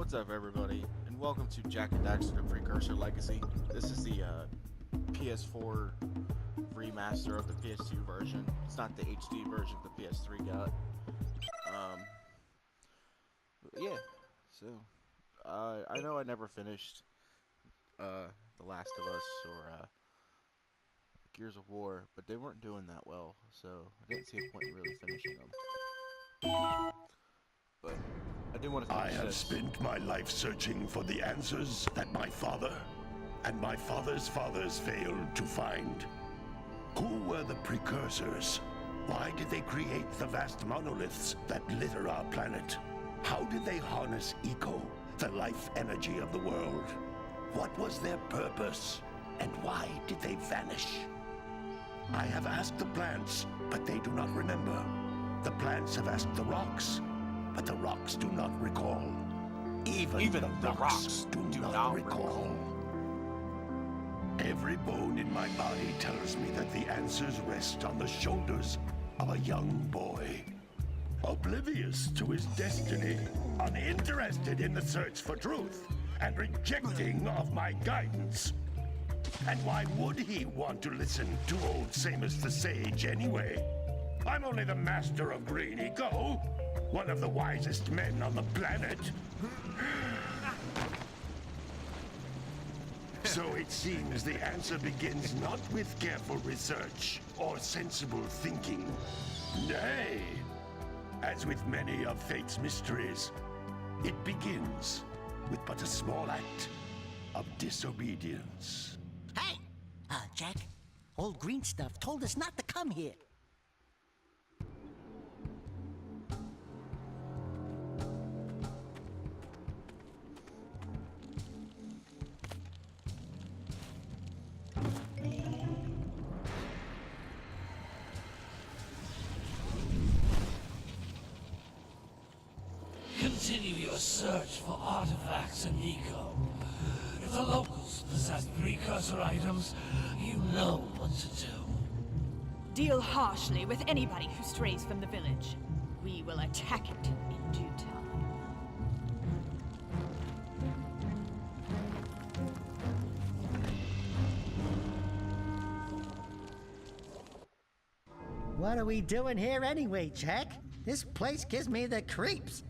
What's up, everybody, and welcome to Jak and Daxter, the Precursor Legacy. This is the PS4 remaster of the PS2 version. It's not the HD version the PS3 got. Yeah, so I know I never finished The Last of Us or Gears of War, but they weren't doing that well, so I didn't see a point in really finishing them. But I do want to I have spent my life searching for the answers that my father and my father's fathers failed to find. Who were the precursors? Why did they create the vast monoliths that litter our planet? How did they harness eco, the life energy of the world? What was their purpose, and why did they vanish? I have asked the plants, but they do not remember. The plants have asked the rocks, but the rocks do not recall. Even the rocks do not recall. Every bone in my body tells me that the answers rest on the shoulders of a young boy. Oblivious to his destiny, uninterested in the search for truth, and rejecting of my guidance. And why would he want to listen to old Samus the Sage anyway? I'm only the master of green eco, one of the wisest men on the planet. So it seems the answer begins not with careful research or sensible thinking. Nay, as with many of fate's mysteries, it begins with but a small act of disobedience. Hey! Jak, old green stuff told us not to come here. Continue your search for artifacts and eco. If the locals possess precursor items, you know what to do. Deal harshly with anybody who strays from the village. We will attack it in due time. What are we doing here anyway, Jak? This place gives me the creeps.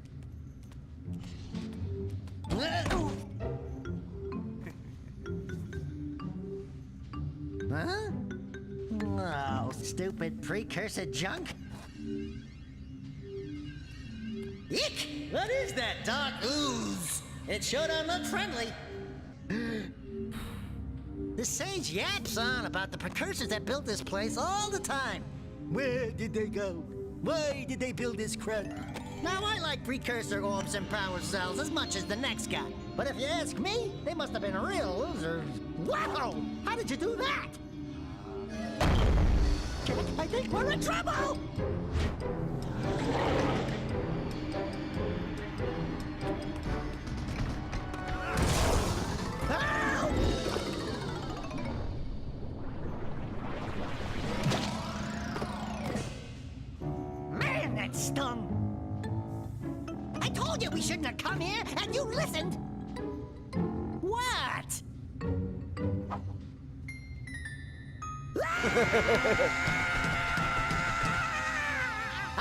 Huh? Oh, stupid precursor junk. Eek! What is that dark ooze? It sure don't look friendly. The sage yaps on about the precursors that built this place all the time. Where did they go? Why did they build this crud? Now, I like precursor orbs and power cells as much as the next guy. But if you ask me, they must have been real losers. Wow! How did you do that? I think we're in trouble! Ow! Man, that stung! I told you we shouldn't have come here, and you listened! What?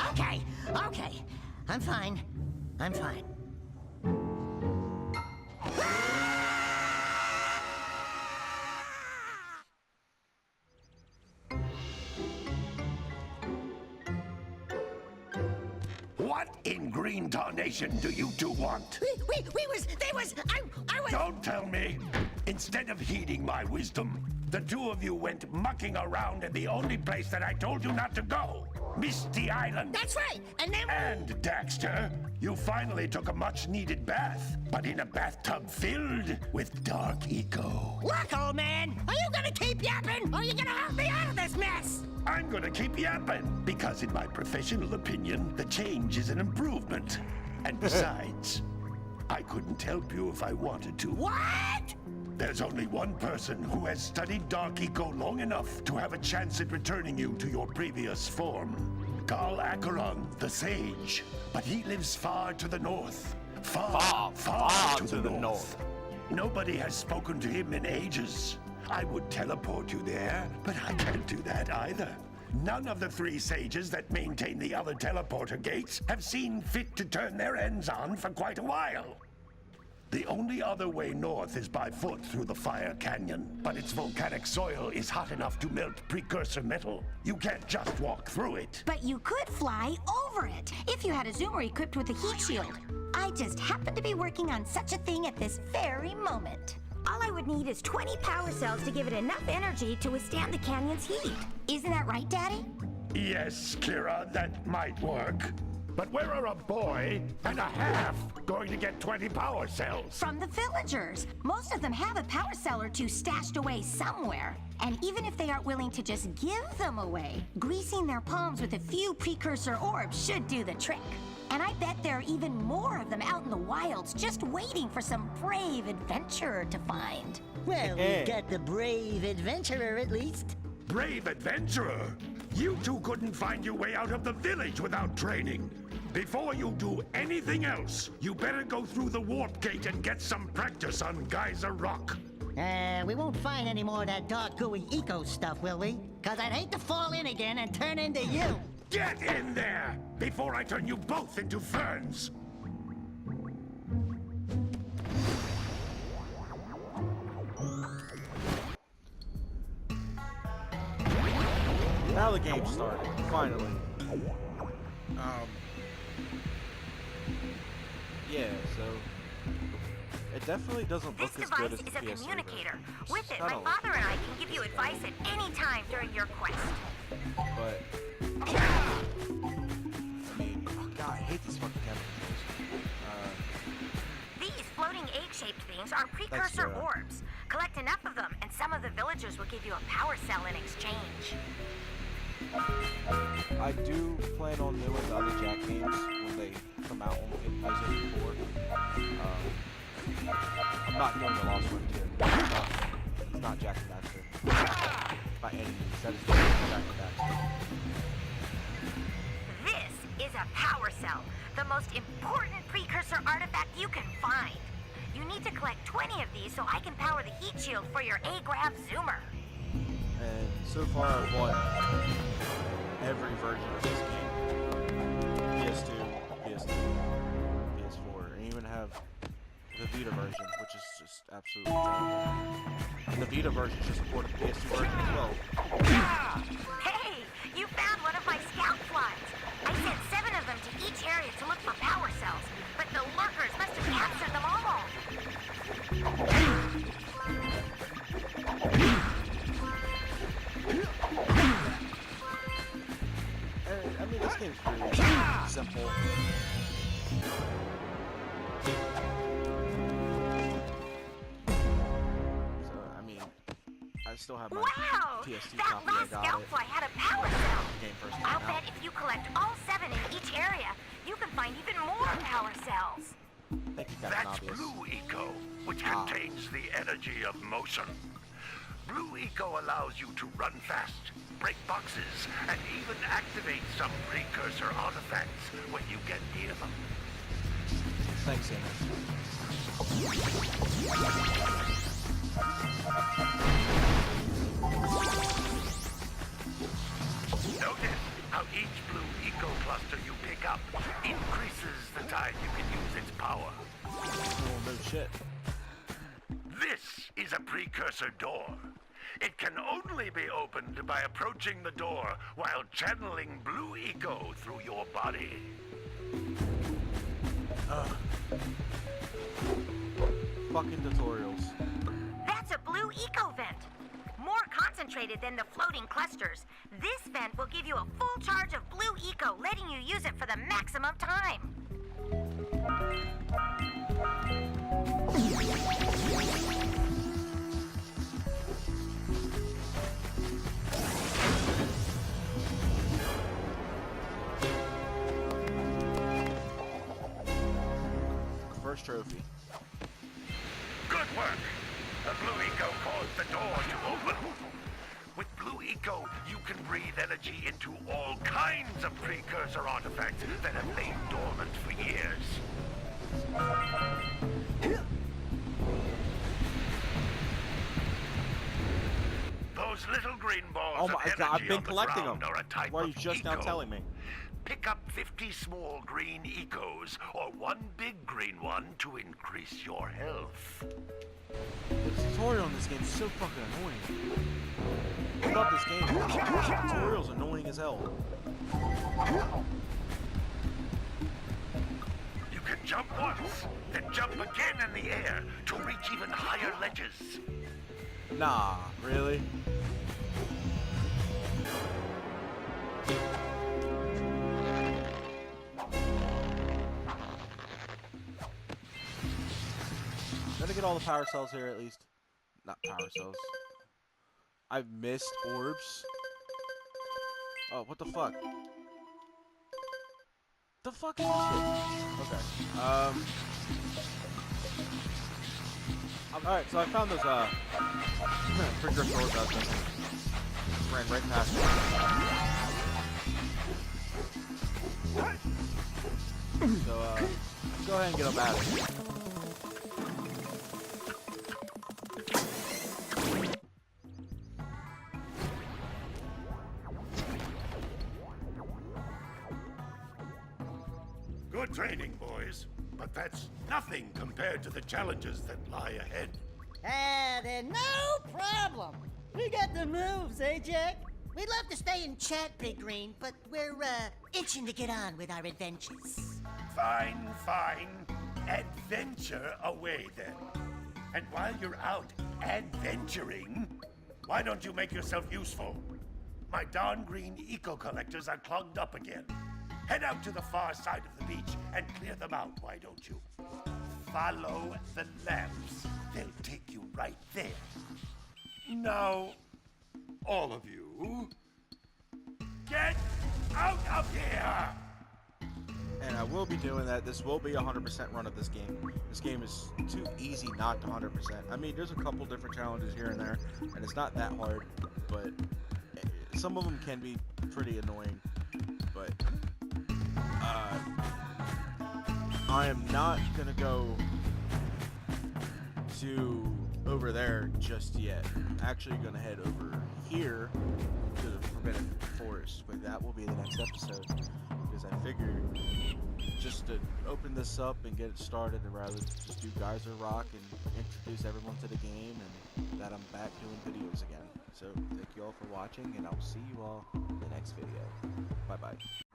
Okay. I'm fine. What in green tarnation do you two want? I was... Don't tell me! Instead of heeding my wisdom, the two of you went mucking around in the only place that I told you not to go! Misty Island! That's right! And then... And, Daxter, you finally took a much-needed bath, but in a bathtub filled with dark eco. Look, old man! Are you gonna keep yapping, or are you gonna help me out of this mess? I'm gonna keep yapping, because in my professional opinion, the change is an improvement. And besides, I couldn't help you if I wanted to. What? There's only one person who has studied Dark Eco long enough to have a chance at returning you to your previous form. Carl Acheron, the Sage. But he lives far to the north, Far to the north. Nobody has spoken to him in ages. I would teleport you there, but I can't do that either. None of the 3 sages that maintain the other teleporter gates have seen fit to turn their ends on for quite a while. The only other way north is by foot through the Fire Canyon, but its volcanic soil is hot enough to melt precursor metal. You can't just walk through it. But you could fly over it if you had a zoomer equipped with a heat shield. I just happen to be working on such a thing at this very moment. All I would need is 20 power cells to give it enough energy to withstand the canyon's heat. Isn't that right, Daddy? Yes, Kira, that might work. But where are a boy and a half going to get 20 power cells? From the villagers. Most of them have a power cell or 2 stashed away somewhere. And even if they aren't willing to just give them away, greasing their palms with a few precursor orbs should do the trick. And I bet there are even more of them out in the wilds just waiting for some brave adventurer to find. Well, we've got the brave adventurer at least. Brave adventurer? You two couldn't find your way out of the village without training. Before you do anything else, you better go through the warp gate and get some practice on Geyser Rock. We won't find any more of that dark gooey eco stuff, will we? Cause I'd hate to fall in again and turn into you. Get in there before I turn you both into ferns. Now the game started, finally. Yeah, so it definitely doesn't look This as good device as is the a PS4 communicator. version. With it, I my don't father and I can give you advice at any time during your quest. But I mean, oh god, I hate these fucking chemicals. These floating egg-shaped things are precursor Sarah. orbs. Collect enough of them, and some of the villagers will give you a power cell in exchange. I do plan on doing the other Jak games when they come out when we get PlayStation 4. I'm not doing the Lost Frontier. It's not Jak and Daxter. By any means, that is not Jak and Daxter. This is a power cell, the most important precursor artifact you can find. You need to collect 20 of these so I can power the heat shield for your A-Grav zoomer. And so far I've bought every version of this game. PS2, PS3, PS4, and even have the Vita version, which is just absolutely terrible. And the Vita version is just a port of the PS2 version as well. Hey, you found one of my scout flies. I sent 7 of them to each area to look for power cells, but the lurkers must have captured them all. I mean, this game's really simple. So, I mean, I still have my Wow! PS2 That copy. I last got scout it. fly had a power cell. Game first I'll came bet out. if you collect all 7 in each area, you can find even more power cells. Thank you, Captain That's Obvious. Blue Eco, which contains the energy of motion. Blue Eco allows you to run fast, break boxes, and even activate some precursor artifacts when you get near them. Thanks, Amy. Notice how each Blue Eco cluster you pick up increases the time you can use its power. Oh, no shit. This is a precursor door. It can only be opened by approaching the door while channeling Blue Eco through your body. Fucking tutorials. That's a blue eco vent. More concentrated than the floating clusters. This vent will give you a full charge of blue eco, letting you use it for the maximum time. First trophy. Good work! The Blue Eco caused the door to open. With Blue Eco, you can breathe energy into all kinds of precursor artifacts that have lain dormant for years. Those little green balls Oh my of god, I've energy been on the collecting ground them. are a type Why are you of just now eco. telling me? Pick up 50 small green ecos or one big green one to increase your health. The tutorial in this game is so fucking annoying. I love this game. The tutorial's annoying as hell. You can jump once, then jump again in the air to reach even higher ledges. Nah, really? Gotta get all the power cells here at least. Not power cells. I've missed orbs. Oh, what the fuck? The fuck is this shit? Okay. Alright, so I found those, precursor orbs out there. Ran right past me. So, let's go ahead and get them out of here. Good training, boys, but that's nothing compared to the challenges that lie ahead. Then no problem. We got the moves, eh, Jack? We'd love to stay and chat, Big Green, but we're, itching to get on with our adventures. Fine, fine. Adventure away, then. And while you're out adventuring, why don't you make yourself useful? My darn green eco-collectors are clogged up again. Head out to the far side of the beach and clear them out, why don't you? Follow the lamps. They'll take you right there. Now, all of you, get out of here! And I will be doing that. This will be a 100% run of this game. This game is too easy not to 100%. I mean, there's a couple different challenges here and there, and it's not that hard, but some of them can be pretty annoying. But I am not gonna go to over there just yet. I'm actually gonna head over here to the Forbidden Forest, but that will be the next episode, because I figured just to open this up and get it started, and rather just do Geyser Rock and introduce everyone to the game, and that I'm back doing videos again. So thank you all for watching, and I'll see you all in the next video. Bye bye.